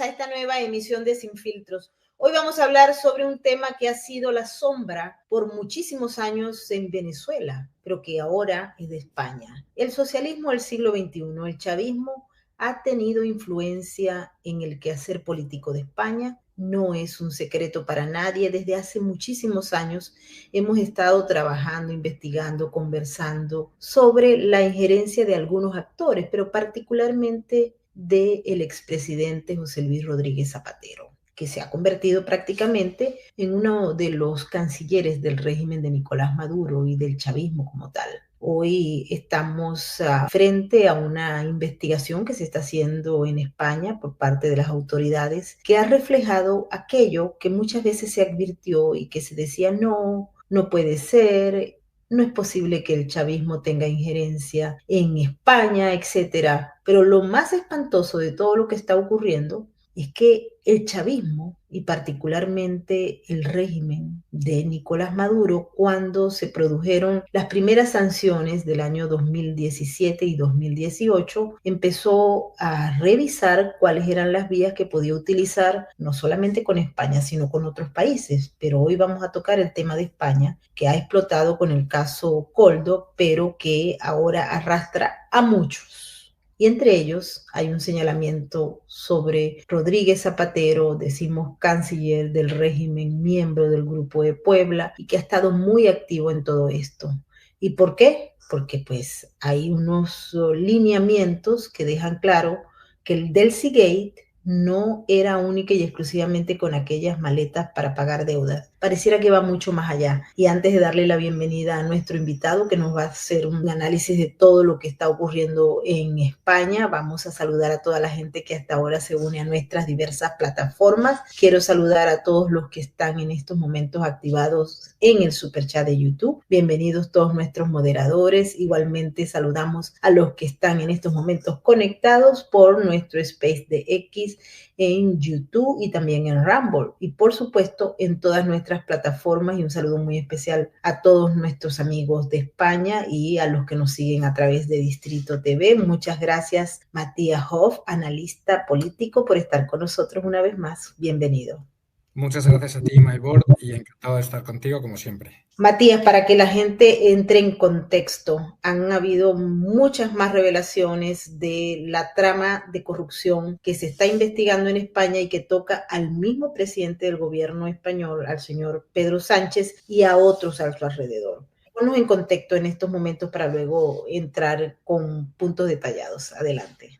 bienvenidos a esta nueva emisión de Sin Filtros. Hoy vamos a hablar sobre un tema que ha sido la sombra por muchísimos años en Venezuela, pero que ahora es de España. El socialismo del siglo XXI, el chavismo, ha tenido influencia en el quehacer político de España. No es un secreto para nadie. Desde hace muchísimos años hemos estado trabajando, investigando, conversando sobre la injerencia de algunos actores, pero particularmente del expresidente José Luis Rodríguez Zapatero, que se ha convertido prácticamente en uno de los cancilleres del régimen de Nicolás Maduro y del chavismo como tal. Hoy estamos frente a una investigación que se está haciendo en España por parte de las autoridades, que ha reflejado aquello que muchas veces se advirtió y que se decía no, no puede ser, no es posible que el chavismo tenga injerencia en España, etcétera. Pero lo más espantoso de todo lo que está ocurriendo es que el chavismo y particularmente el régimen de Nicolás Maduro, cuando se produjeron las primeras sanciones del año 2017 y 2018, empezó a revisar cuáles eran las vías que podía utilizar, no solamente con España, sino con otros países. Pero hoy vamos a tocar el tema de España, que ha explotado con el caso Coldo, pero que ahora arrastra a muchos. Y entre ellos hay un señalamiento sobre Rodríguez Zapatero, decimos canciller del régimen, miembro del Grupo de Puebla, y que ha estado muy activo en todo esto. ¿Y por qué? Porque pues hay unos lineamientos que dejan claro que el Delcy Gate no era única y exclusivamente con aquellas maletas para pagar deudas. Pareciera que va mucho más allá. Y antes de darle la bienvenida a nuestro invitado, que nos va a hacer un análisis de todo lo que está ocurriendo en España, vamos a saludar a toda la gente que hasta ahora se une a nuestras diversas plataformas. Quiero saludar a todos los que están en estos momentos activados en el superchat de YouTube. Bienvenidos todos nuestros moderadores. Igualmente saludamos a los que están en estos momentos conectados por nuestro space de X en YouTube y también en Rumble, y por supuesto en todas nuestras plataformas. Y un saludo muy especial a todos nuestros amigos de España y a los que nos siguen a través de Distrito TV. Muchas gracias, Matías Hoff, analista político, por estar con nosotros una vez más. Bienvenido. Muchas gracias a ti, Maibord, y encantado de estar contigo como siempre. Matías, para que la gente entre en contexto, han habido muchas más revelaciones de la trama de corrupción que se está investigando en España y que toca al mismo presidente del gobierno español, al señor Pedro Sánchez, y a otros a su alrededor. Ponnos en contexto en estos momentos para luego entrar con puntos detallados. Adelante.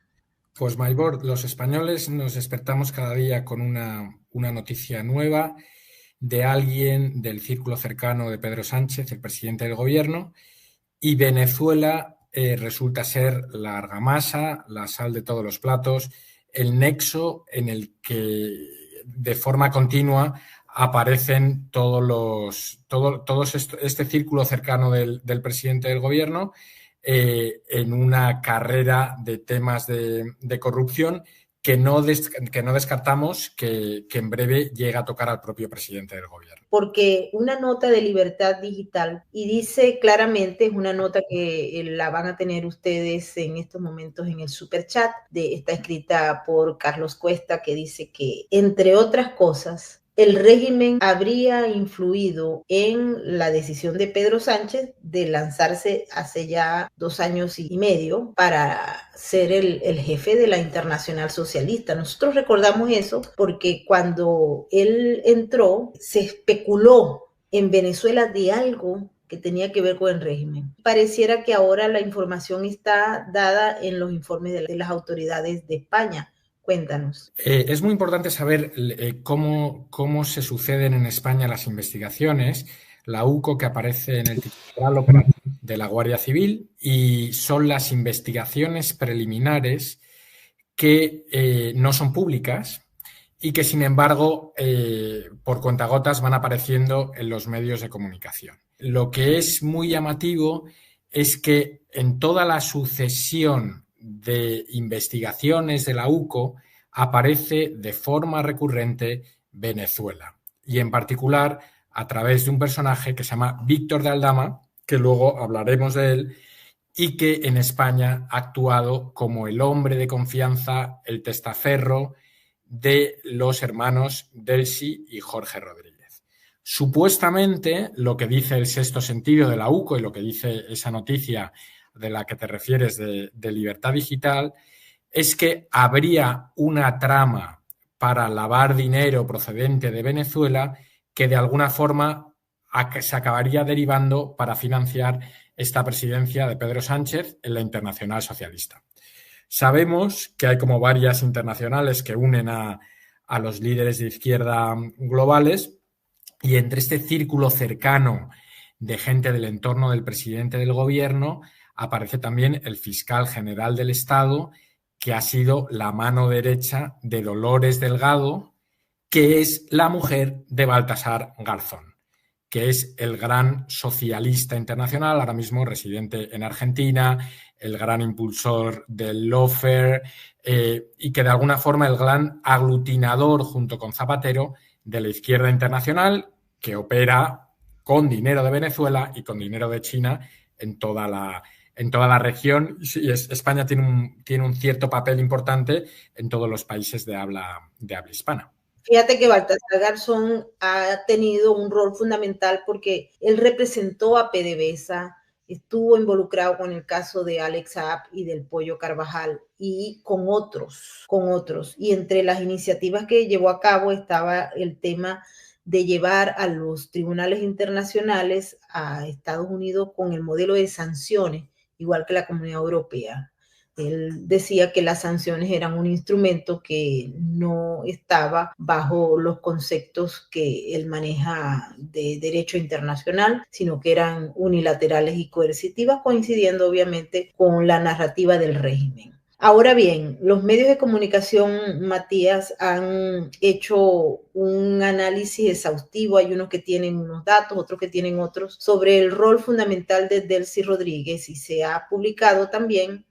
Pues, Maibord, los españoles nos despertamos cada día con una noticia nueva de alguien del círculo cercano de Pedro Sánchez, el presidente del gobierno, y Venezuela resulta ser la argamasa, la sal de todos los platos, el nexo en el que de forma continua aparecen este círculo cercano del presidente del gobierno en una carrera de temas de corrupción que no descartamos que en breve llegue a tocar al propio presidente del gobierno. Porque una nota de Libertad Digital, y dice claramente, es una nota que la van a tener ustedes en estos momentos en el superchat, está escrita por Carlos Cuesta, que dice que, entre otras cosas, el régimen habría influido en la decisión de Pedro Sánchez de lanzarse hace ya 2 años y medio para ser el jefe de la Internacional Socialista. Nosotros recordamos eso porque cuando él entró se especuló en Venezuela de algo que tenía que ver con el régimen. Pareciera que ahora la información está dada en los informes de las autoridades de España. Cuéntanos. Es muy importante saber cómo se suceden en España las investigaciones. La UCO, que aparece en el titular operativo de la Guardia Civil, y son las investigaciones preliminares que no son públicas y que, sin embargo, por cuentagotas van apareciendo en los medios de comunicación. Lo que es muy llamativo es que en toda la sucesión de investigaciones de la UCO aparece de forma recurrente Venezuela, y en particular a través de un personaje que se llama Víctor de Aldama, que luego hablaremos de él, y que en España ha actuado como el hombre de confianza, el testaferro de los hermanos Delcy y Jorge Rodríguez. Supuestamente, lo que dice el sexto sentido de la UCO y lo que dice esa noticia de la que te refieres de Libertad Digital es que habría una trama para lavar dinero procedente de Venezuela que de alguna forma se acabaría derivando para financiar esta presidencia de Pedro Sánchez en la Internacional Socialista. Sabemos que hay como varias internacionales que unen a los líderes de izquierda globales y entre este círculo cercano de gente del entorno del presidente del gobierno aparece también el fiscal general del Estado, que ha sido la mano derecha de Dolores Delgado, que es la mujer de Baltasar Garzón, que es el gran socialista internacional, ahora mismo residente en Argentina, el gran impulsor del lawfare y que de alguna forma el gran aglutinador junto con Zapatero de la izquierda internacional que opera con dinero de Venezuela y con dinero de China en toda la región. Y España tiene un cierto papel importante en todos los países de habla hispana. Fíjate que Baltasar Garzón ha tenido un rol fundamental porque él representó a PDVSA, estuvo involucrado con el caso de Alex Saab y del Pollo Carvajal y con otros. Y entre las iniciativas que llevó a cabo estaba el tema de llevar a los tribunales internacionales a Estados Unidos con el modelo de sanciones, igual que la Comunidad Europea. Él decía que las sanciones eran un instrumento que no estaba bajo los conceptos que él maneja de derecho internacional, sino que eran unilaterales y coercitivas, coincidiendo obviamente con la narrativa del régimen. Ahora bien, los medios de comunicación, Matías, han hecho un análisis exhaustivo. Hay unos que tienen unos datos, otros que tienen otros, sobre el rol fundamental de Delcy Rodríguez, y se ha publicado también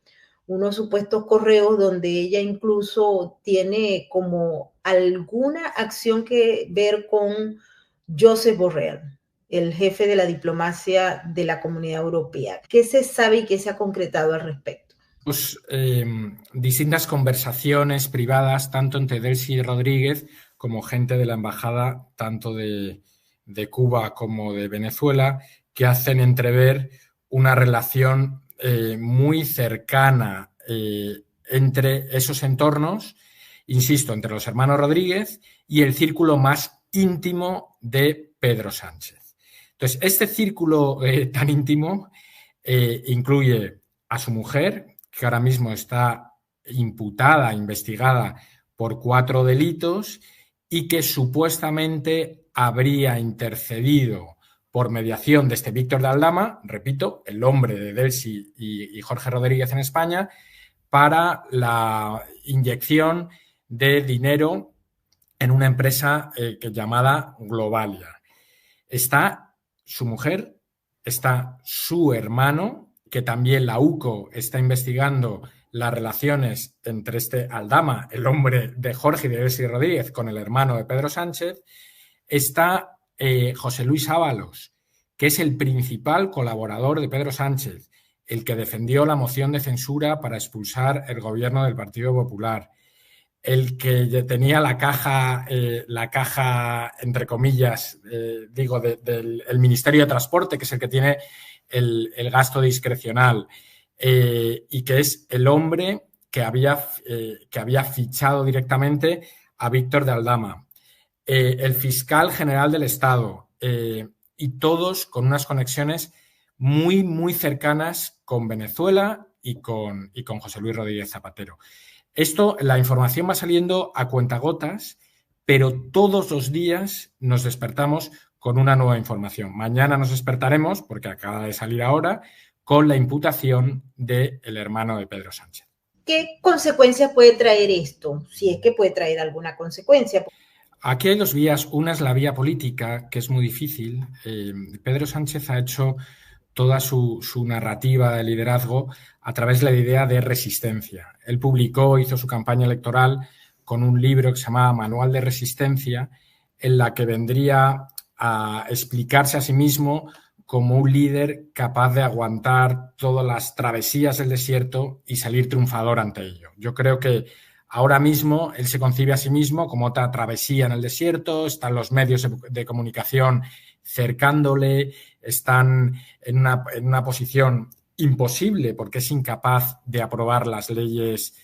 unos supuestos correos donde ella incluso tiene como alguna acción que ver con Josep Borrell, el jefe de la diplomacia de la Comunidad Europea. ¿Qué se sabe y qué se ha concretado al respecto? Pues distintas conversaciones privadas, tanto entre Delcy Rodríguez como gente de la embajada, tanto de Cuba como de Venezuela, que hacen entrever una relación muy cercana entre esos entornos, insisto, entre los hermanos Rodríguez y el círculo más íntimo de Pedro Sánchez. Entonces, este círculo tan íntimo incluye a su mujer, que ahora mismo está imputada, investigada por 4 delitos y que supuestamente habría intercedido por mediación de este Víctor de Aldama, repito, el hombre de Delcy y Jorge Rodríguez en España, para la inyección de dinero en una empresa llamada Globalia. Está su mujer, está su hermano, que también la UCO está investigando las relaciones entre este Aldama, el hombre de Jorge y de Delcy Rodríguez, con el hermano de Pedro Sánchez. Está José Luis Ábalos, que es el principal colaborador de Pedro Sánchez, el que defendió la moción de censura para expulsar el gobierno del Partido Popular, el que tenía la caja entre comillas, del Ministerio de Transporte, que es el que tiene el gasto discrecional, y que es el hombre que había fichado directamente a Víctor de Aldama, el fiscal general del Estado, y todos con unas conexiones muy, muy cercanas con Venezuela y con José Luis Rodríguez Zapatero. La información va saliendo a cuentagotas, pero todos los días nos despertamos con una nueva información. Mañana nos despertaremos, porque acaba de salir ahora, con la imputación del hermano de Pedro Sánchez. ¿Qué consecuencias puede traer esto? Si es que puede traer alguna consecuencia. Aquí hay 2 vías. Una es la vía política, que es muy difícil. Pedro Sánchez ha hecho toda su narrativa de liderazgo a través de la idea de resistencia. Él hizo su campaña electoral con un libro que se llamaba Manual de Resistencia, en la que vendría a explicarse a sí mismo como un líder capaz de aguantar todas las travesías del desierto y salir triunfador ante ello. Yo creo que Ahora mismo él se concibe a sí mismo como otra travesía en el desierto, están los medios de comunicación cercándole, están en una posición imposible porque es incapaz de aprobar las leyes,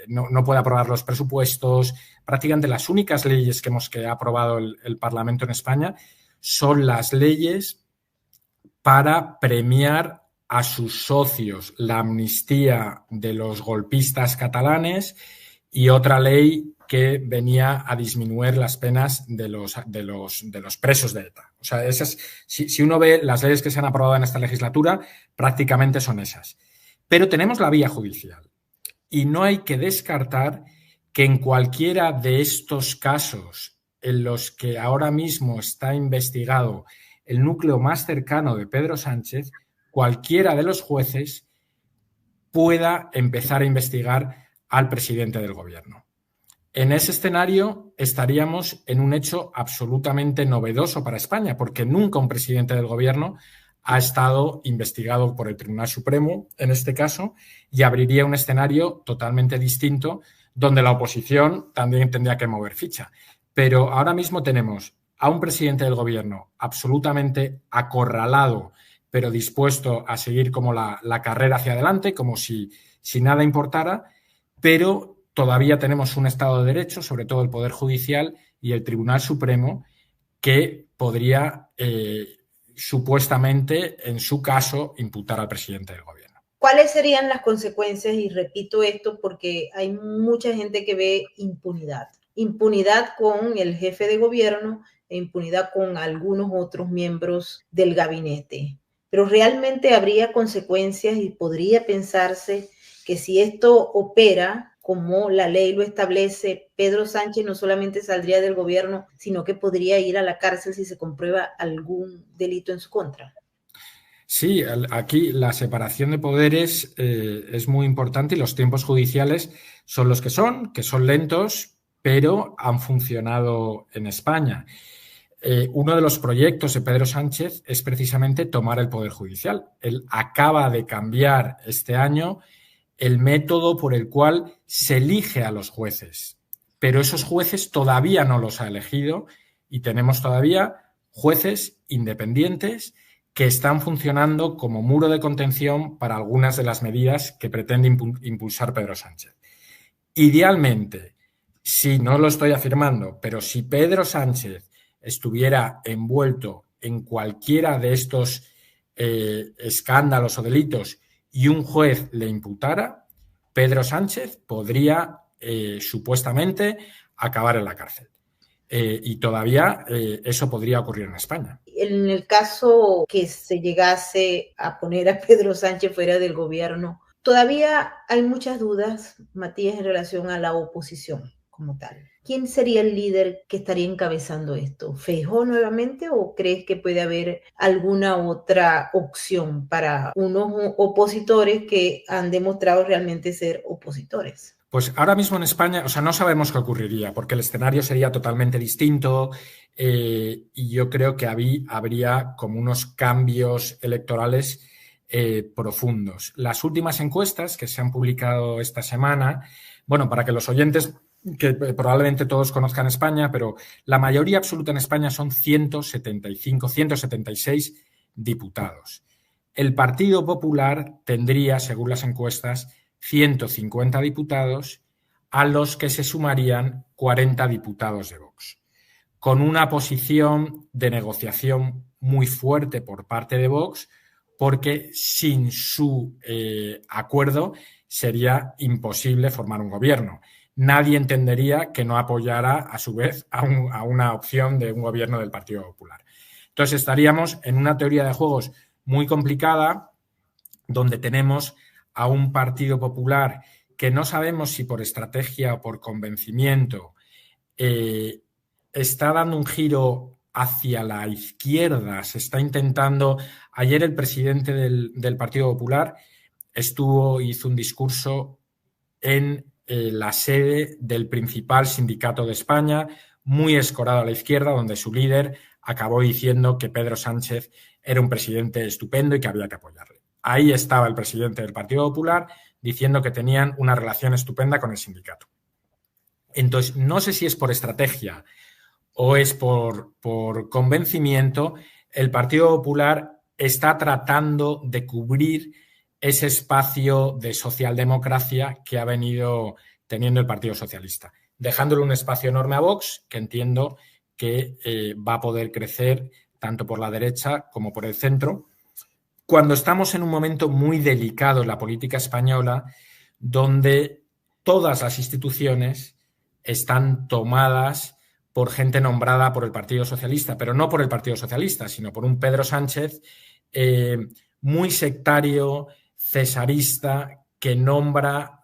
no puede aprobar los presupuestos. Prácticamente las únicas leyes que ha aprobado el Parlamento en España son las leyes para premiar a sus socios, la amnistía de los golpistas catalanes y otra ley que venía a disminuir las penas de los presos de ETA. O sea, si uno ve las leyes que se han aprobado en esta legislatura, prácticamente son esas. Pero tenemos la vía judicial y no hay que descartar que en cualquiera de estos casos en los que ahora mismo está investigado el núcleo más cercano de Pedro Sánchez, cualquiera de los jueces pueda empezar a investigar al presidente del gobierno. En ese escenario estaríamos en un hecho absolutamente novedoso para España, porque nunca un presidente del gobierno ha estado investigado por el Tribunal Supremo, en este caso, y abriría un escenario totalmente distinto donde la oposición también tendría que mover ficha. Pero ahora mismo tenemos a un presidente del gobierno absolutamente acorralado, pero dispuesto a seguir como la carrera hacia adelante, como si nada importara, pero todavía tenemos un Estado de Derecho, sobre todo el Poder Judicial y el Tribunal Supremo, que podría supuestamente, en su caso, imputar al presidente del gobierno. ¿Cuáles serían las consecuencias? Y repito esto porque hay mucha gente que ve impunidad. Impunidad con el jefe de gobierno e impunidad con algunos otros miembros del gabinete. Pero realmente habría consecuencias y podría pensarse que si esto opera como la ley lo establece, Pedro Sánchez no solamente saldría del gobierno, sino que podría ir a la cárcel si se comprueba algún delito en su contra. Sí, aquí la separación de poderes es muy importante y los tiempos judiciales son los que son lentos, pero han funcionado en España. Uno de los proyectos de Pedro Sánchez es precisamente tomar el Poder Judicial. Él acaba de cambiar este año el método por el cual se elige a los jueces, pero esos jueces todavía no los ha elegido y tenemos todavía jueces independientes que están funcionando como muro de contención para algunas de las medidas que pretende impulsar Pedro Sánchez. Idealmente, si no lo estoy afirmando, pero si Pedro Sánchez estuviera envuelto en cualquiera de estos escándalos o delitos y un juez le imputara, Pedro Sánchez podría supuestamente acabar en la cárcel. Y todavía eso podría ocurrir en España. En el caso que se llegase a poner a Pedro Sánchez fuera del gobierno, todavía hay muchas dudas, Matías, en relación a la oposición como tal. ¿Quién sería el líder que estaría encabezando esto? ¿Feijóo nuevamente o crees que puede haber alguna otra opción para unos opositores que han demostrado realmente ser opositores? Pues ahora mismo en España, no sabemos qué ocurriría, porque el escenario sería totalmente distinto y yo creo que habría como unos cambios electorales profundos. Las últimas encuestas que se han publicado esta semana, para que los oyentes, que probablemente todos conozcan España, pero la mayoría absoluta en España son 176 diputados. El Partido Popular tendría, según las encuestas, 150 diputados, a los que se sumarían 40 diputados de Vox, con una posición de negociación muy fuerte por parte de Vox, porque sin su acuerdo sería imposible formar un gobierno. Nadie entendería que no apoyara, a su vez, a una opción de un gobierno del Partido Popular. Entonces estaríamos en una teoría de juegos muy complicada, donde tenemos a un Partido Popular que no sabemos si por estrategia o por convencimiento está dando un giro hacia la izquierda, se está intentando. Ayer el presidente del Partido Popular hizo un discurso en la sede del principal sindicato de España, muy escorado a la izquierda, donde su líder acabó diciendo que Pedro Sánchez era un presidente estupendo y que había que apoyarle. Ahí estaba el presidente del Partido Popular diciendo que tenían una relación estupenda con el sindicato. Entonces, no sé si es por estrategia o es por convencimiento, el Partido Popular está tratando de cubrir ese espacio de socialdemocracia que ha venido teniendo el Partido Socialista, dejándole un espacio enorme a Vox, que entiendo que va a poder crecer tanto por la derecha como por el centro, cuando estamos en un momento muy delicado en la política española, donde todas las instituciones están tomadas por gente nombrada por el Partido Socialista, pero no por el Partido Socialista, sino por un Pedro Sánchez muy sectario, cesarista, que nombra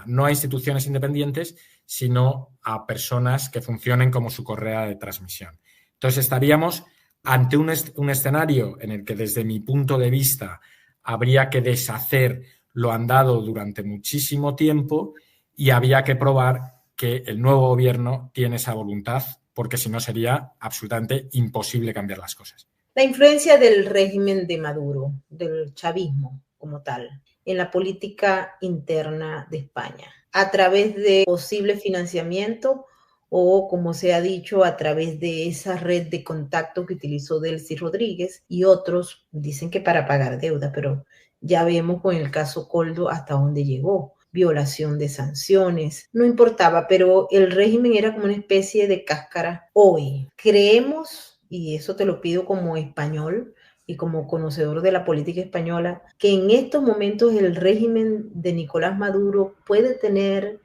no a instituciones independientes, sino a personas que funcionen como su correa de transmisión. Entonces estaríamos ante un escenario en el que, desde mi punto de vista, habría que deshacer lo andado durante muchísimo tiempo y había que probar que el nuevo gobierno tiene esa voluntad, porque si no sería absolutamente imposible cambiar las cosas. La influencia del régimen de Maduro, del chavismo como tal, en la política interna de España, a través de posible financiamiento o, como se ha dicho, a través de esa red de contactos que utilizó Delcy Rodríguez y otros, dicen que para pagar deuda, pero ya vemos con el caso Coldo hasta dónde llegó. Violación de sanciones, no importaba, pero el régimen era como una especie de cáscara. Hoy creemos, y eso te lo pido como español y como conocedor de la política española, que en estos momentos el régimen de Nicolás Maduro puede tener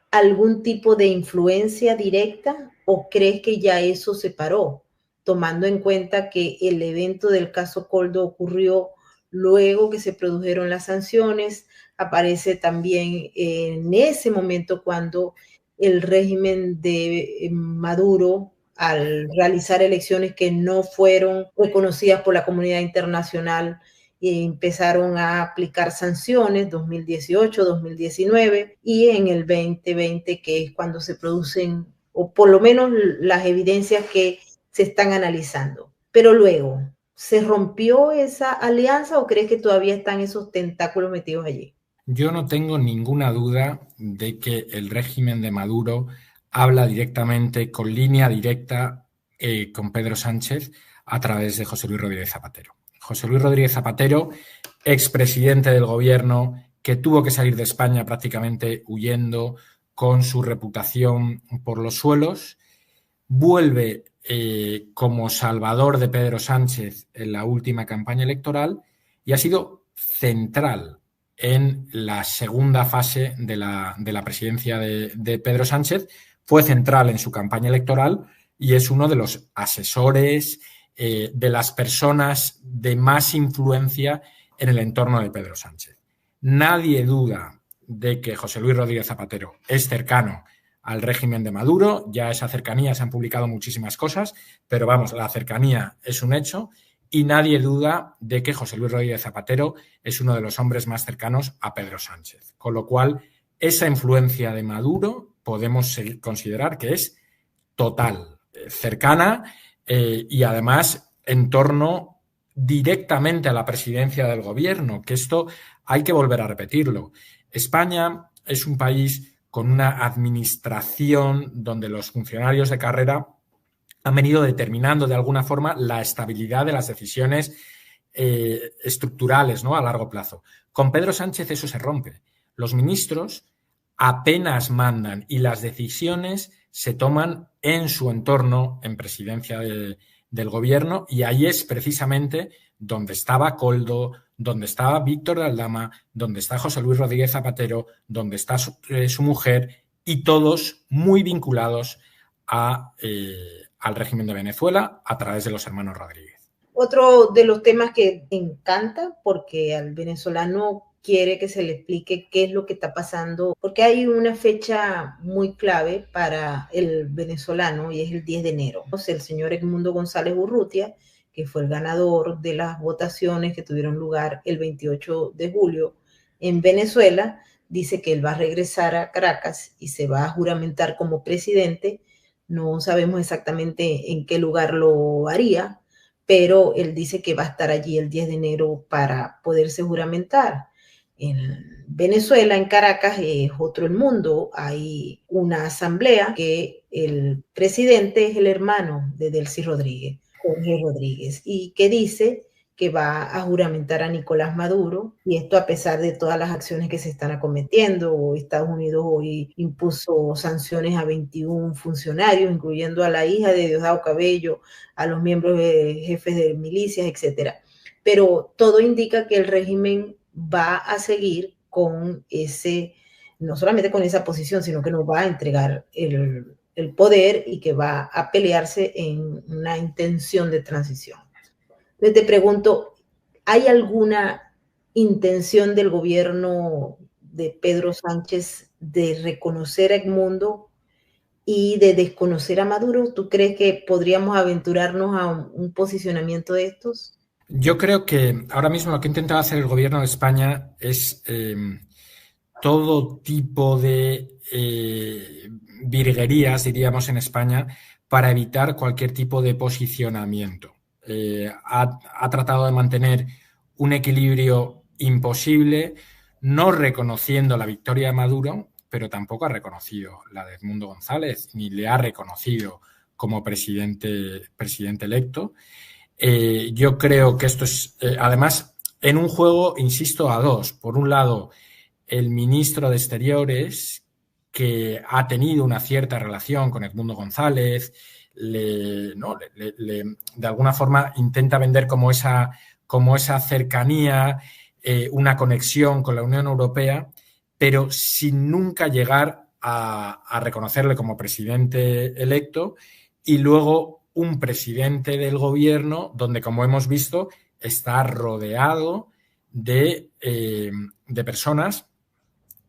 algún tipo de influencia directa, o crees que ya eso se paró, tomando en cuenta que el evento del caso Coldo ocurrió luego que se produjeron las sanciones? Aparece también en ese momento cuando el régimen de Maduro, al realizar elecciones que no fueron reconocidas por la comunidad internacional, empezaron a aplicar sanciones, 2018, 2019, y en el 2020, que es cuando se producen, o por lo menos las evidencias que se están analizando. Pero luego, ¿se rompió esa alianza o crees que todavía están esos tentáculos metidos allí? Yo no tengo ninguna duda de que el régimen de Maduro habla directamente, con línea directa, con Pedro Sánchez a través de José Luis Rodríguez Zapatero. José Luis Rodríguez Zapatero, expresidente del gobierno, que tuvo que salir de España prácticamente huyendo con su reputación por los suelos, vuelve como salvador de Pedro Sánchez en la última campaña electoral y ha sido central en la segunda fase de la presidencia de Pedro Sánchez. Fue central en su campaña electoral y es uno de los asesores, de las personas de más influencia en el entorno de Pedro Sánchez. Nadie duda de que José Luis Rodríguez Zapatero es cercano al régimen de Maduro. Ya esa cercanía, se han publicado muchísimas cosas, pero vamos, la cercanía es un hecho, y nadie duda de que José Luis Rodríguez Zapatero es uno de los hombres más cercanos a Pedro Sánchez. Con lo cual, esa influencia de Maduro podemos considerar que es total, cercana, y además en torno directamente a la presidencia del gobierno, que esto hay que volver a repetirlo. España es un país con una administración donde los funcionarios de carrera han venido determinando de alguna forma la estabilidad de las decisiones estructurales, ¿no?, a largo plazo. Con Pedro Sánchez eso se rompe. Los ministros apenas mandan y las decisiones se toman en su entorno, en presidencia del gobierno, y ahí es precisamente donde estaba Coldo, donde estaba Víctor de Aldama, donde está José Luis Rodríguez Zapatero, donde está su mujer, y todos muy vinculados al régimen de Venezuela a través de los hermanos Rodríguez. Otro de los temas que encanta, porque al venezolano quiere que se le explique qué es lo que está pasando, porque hay una fecha muy clave para el venezolano y es el 10 de enero. El señor Edmundo González Urrutia, que fue el ganador de las votaciones que tuvieron lugar el 28 de julio en Venezuela, dice que él va a regresar a Caracas y se va a juramentar como presidente. No sabemos exactamente en qué lugar lo haría, pero él dice que va a estar allí el 10 de enero para poderse juramentar. En Venezuela, en Caracas, es otro el mundo. Hay una asamblea que el presidente es el hermano de Delcy Rodríguez, Jorge Rodríguez, y que dice que va a juramentar a Nicolás Maduro, y esto a pesar de todas las acciones que se están acometiendo. Estados Unidos hoy impuso sanciones a 21 funcionarios, incluyendo a la hija de Diosdado Cabello, a los miembros jefes de milicias, etc. Pero todo indica que el régimen va a seguir con ese, no solamente con esa posición, sino que nos va a entregar el poder y que va a pelearse en una intención de transición. Entonces te pregunto, ¿hay alguna intención del gobierno de Pedro Sánchez de reconocer a Edmundo y de desconocer a Maduro? ¿Tú crees que podríamos aventurarnos a un posicionamiento de estos? Yo creo que ahora mismo lo que ha intentado hacer el gobierno de España es todo tipo de virguerías, diríamos en España, para evitar cualquier tipo de posicionamiento. Ha tratado de mantener un equilibrio imposible, no reconociendo la victoria de Maduro, pero tampoco ha reconocido la de Edmundo González, ni le ha reconocido como presidente electo. Yo creo que esto es, además, en un juego, insisto, a dos. Por un lado, el ministro de Exteriores, que ha tenido una cierta relación con Edmundo González, de alguna forma intenta vender como esa cercanía, una conexión con la Unión Europea, pero sin nunca llegar a reconocerle como presidente electo, y luego un presidente del gobierno donde, como hemos visto, está rodeado de personas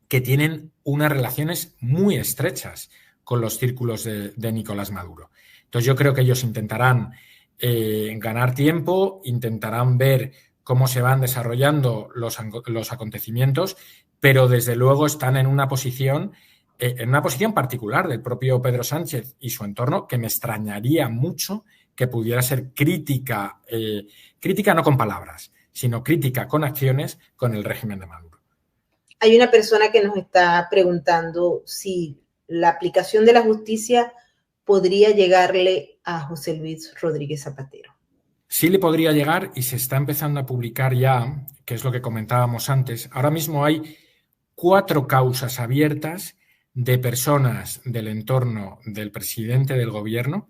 que tienen unas relaciones muy estrechas con los círculos de Nicolás Maduro. Entonces yo creo que ellos intentarán ganar tiempo, intentarán ver cómo se van desarrollando los acontecimientos, pero desde luego están en una posición particular del propio Pedro Sánchez y su entorno, que me extrañaría mucho que pudiera ser crítica no con palabras, sino crítica con acciones con el régimen de Maduro. Hay una persona que nos está preguntando si la aplicación de la justicia podría llegarle a José Luis Rodríguez Zapatero. Sí le podría llegar, y se está empezando a publicar ya, que es lo que comentábamos antes. Ahora mismo hay 4 causas abiertas de personas del entorno del presidente del gobierno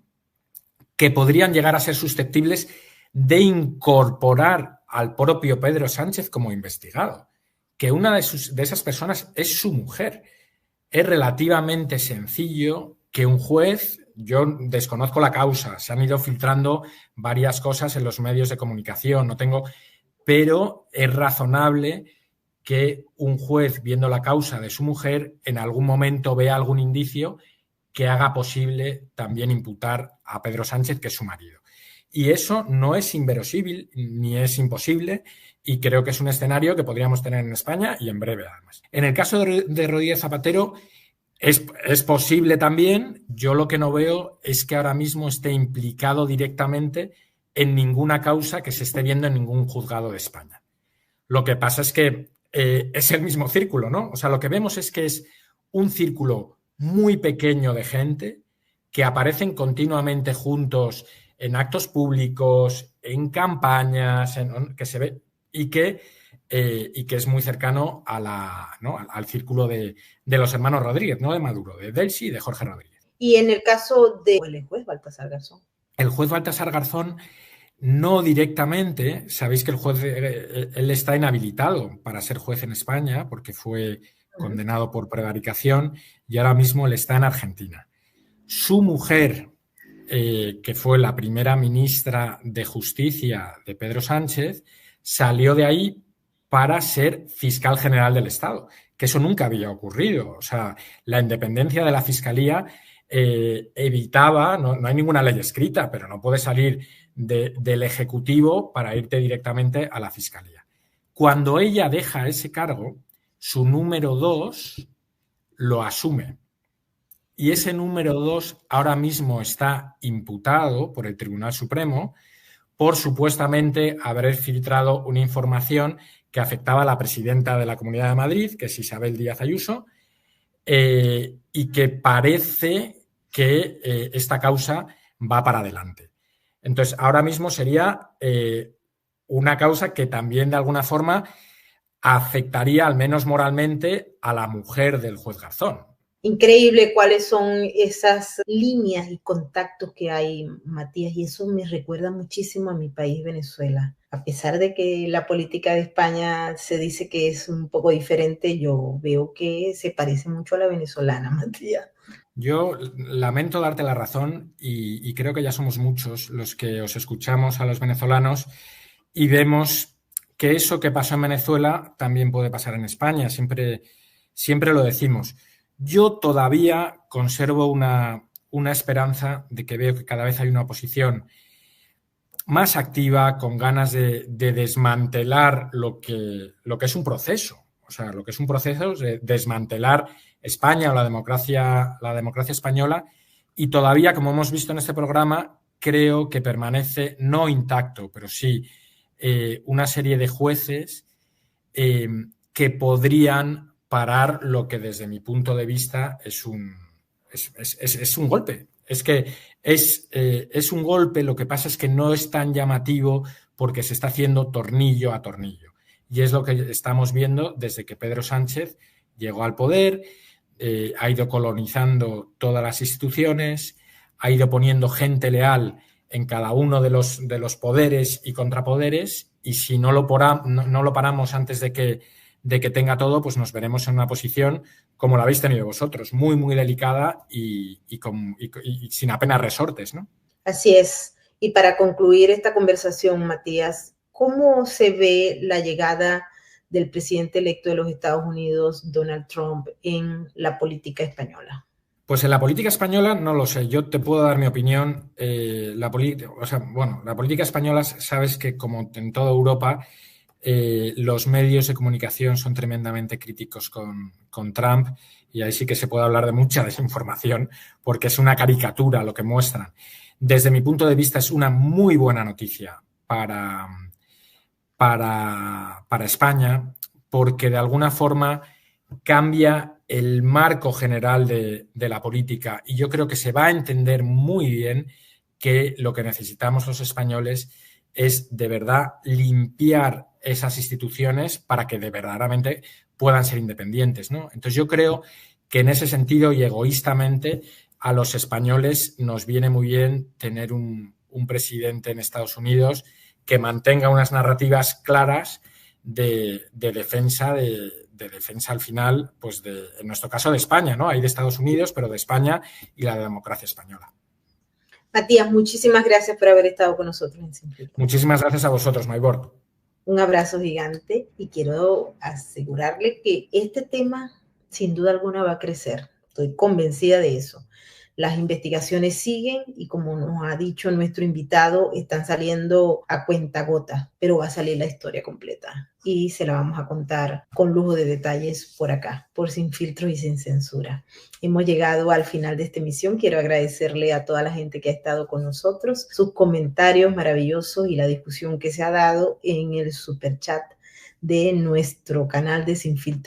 que podrían llegar a ser susceptibles de incorporar al propio Pedro Sánchez como investigado, que una de esas personas es su mujer. Es relativamente sencillo que un juez, yo desconozco la causa, se han ido filtrando varias cosas en los medios de comunicación, pero es razonable que un juez, viendo la causa de su mujer, en algún momento vea algún indicio que haga posible también imputar a Pedro Sánchez, que es su marido. Y eso no es inverosímil ni es imposible, y creo que es un escenario que podríamos tener en España y en breve, además. En el caso de Rodríguez Zapatero es posible también. Yo lo que no veo es que ahora mismo esté implicado directamente en ninguna causa que se esté viendo en ningún juzgado de España. Lo que pasa es que es el mismo círculo, ¿no? O sea, lo que vemos es que es un círculo muy pequeño de gente que aparecen continuamente juntos en actos públicos, en campañas, que se ve y que es muy cercano al círculo de los hermanos Rodríguez, no de Maduro, de Delcy y de Jorge Rodríguez. Y en el caso del juez Baltasar Garzón. El juez Baltasar Garzón, no directamente. Sabéis que el juez, él está inhabilitado para ser juez en España porque fue condenado por prevaricación, y ahora mismo él está en Argentina. Su mujer, que fue la primera ministra de Justicia de Pedro Sánchez, salió de ahí para ser fiscal general del Estado, que eso nunca había ocurrido. O sea, la independencia de la Fiscalía evitaba, no hay ninguna ley escrita, pero no puedes salir del Ejecutivo para irte directamente a la Fiscalía. Cuando ella deja ese cargo, su número 2 lo asume. Y ese número 2 ahora mismo está imputado por el Tribunal Supremo por supuestamente haber filtrado una información que afectaba a la presidenta de la Comunidad de Madrid, que es Isabel Díaz Ayuso, y que parece que esta causa va para adelante. Entonces, ahora mismo sería una causa que también de alguna forma afectaría, al menos moralmente, a la mujer del juez Garzón. Increíble cuáles son esas líneas y contactos que hay, Matías, y eso me recuerda muchísimo a mi país, Venezuela. A pesar de que la política de España se dice que es un poco diferente, yo veo que se parece mucho a la venezolana, Matías. Yo lamento darte la razón y creo que ya somos muchos los que os escuchamos a los venezolanos y vemos que eso que pasó en Venezuela también puede pasar en España. Siempre lo decimos. Yo todavía conservo una esperanza de que veo que cada vez hay una oposición más activa, con ganas de desmantelar lo que es un proceso. O sea, lo que es un proceso es de desmantelar España o la democracia española, y todavía, como hemos visto en este programa, creo que permanece no intacto, pero sí una serie de jueces que podrían parar lo que desde mi punto de vista es un golpe. Es que es un golpe, lo que pasa es que no es tan llamativo porque se está haciendo tornillo a tornillo. Y es lo que estamos viendo desde que Pedro Sánchez llegó al poder, ha ido colonizando todas las instituciones, ha ido poniendo gente leal en cada uno de los poderes y contrapoderes, y si no lo paramos antes de que tenga todo, pues nos veremos en una posición como la habéis tenido vosotros, muy, muy delicada y sin apenas resortes, ¿no? Así es. Y para concluir esta conversación, Matías, ¿cómo se ve la llegada del presidente electo de los Estados Unidos, Donald Trump, en la política española? Pues en la política española no lo sé. Yo te puedo dar mi opinión. La política española, sabes que como en toda Europa, los medios de comunicación son tremendamente críticos con Trump, y ahí sí que se puede hablar de mucha desinformación porque es una caricatura lo que muestran. Desde mi punto de vista es una muy buena noticia para España, porque de alguna forma cambia el marco general de la política, y yo creo que se va a entender muy bien que lo que necesitamos los españoles es de verdad limpiar esas instituciones para que de verdaderamente puedan ser independientes, ¿no? Entonces yo creo que en ese sentido y egoístamente a los españoles nos viene muy bien tener un presidente en Estados Unidos que mantenga unas narrativas claras de defensa al final, pues en nuestro caso de España, ¿no? Hay de Estados Unidos, pero de España y la democracia española. Matías, muchísimas gracias por haber estado con nosotros en Sin Filtros. Muchísimas gracias a vosotros, Maybor. Un abrazo gigante, y quiero asegurarle que este tema sin duda alguna va a crecer. Estoy convencida de eso. Las investigaciones siguen y, como nos ha dicho nuestro invitado, están saliendo a cuentagotas, pero va a salir la historia completa y se la vamos a contar con lujo de detalles por acá, por Sin Filtros y Sin Censura. Hemos llegado al final de esta emisión. Quiero agradecerle a toda la gente que ha estado con nosotros, sus comentarios maravillosos y la discusión que se ha dado en el superchat de nuestro canal de Sin Filtros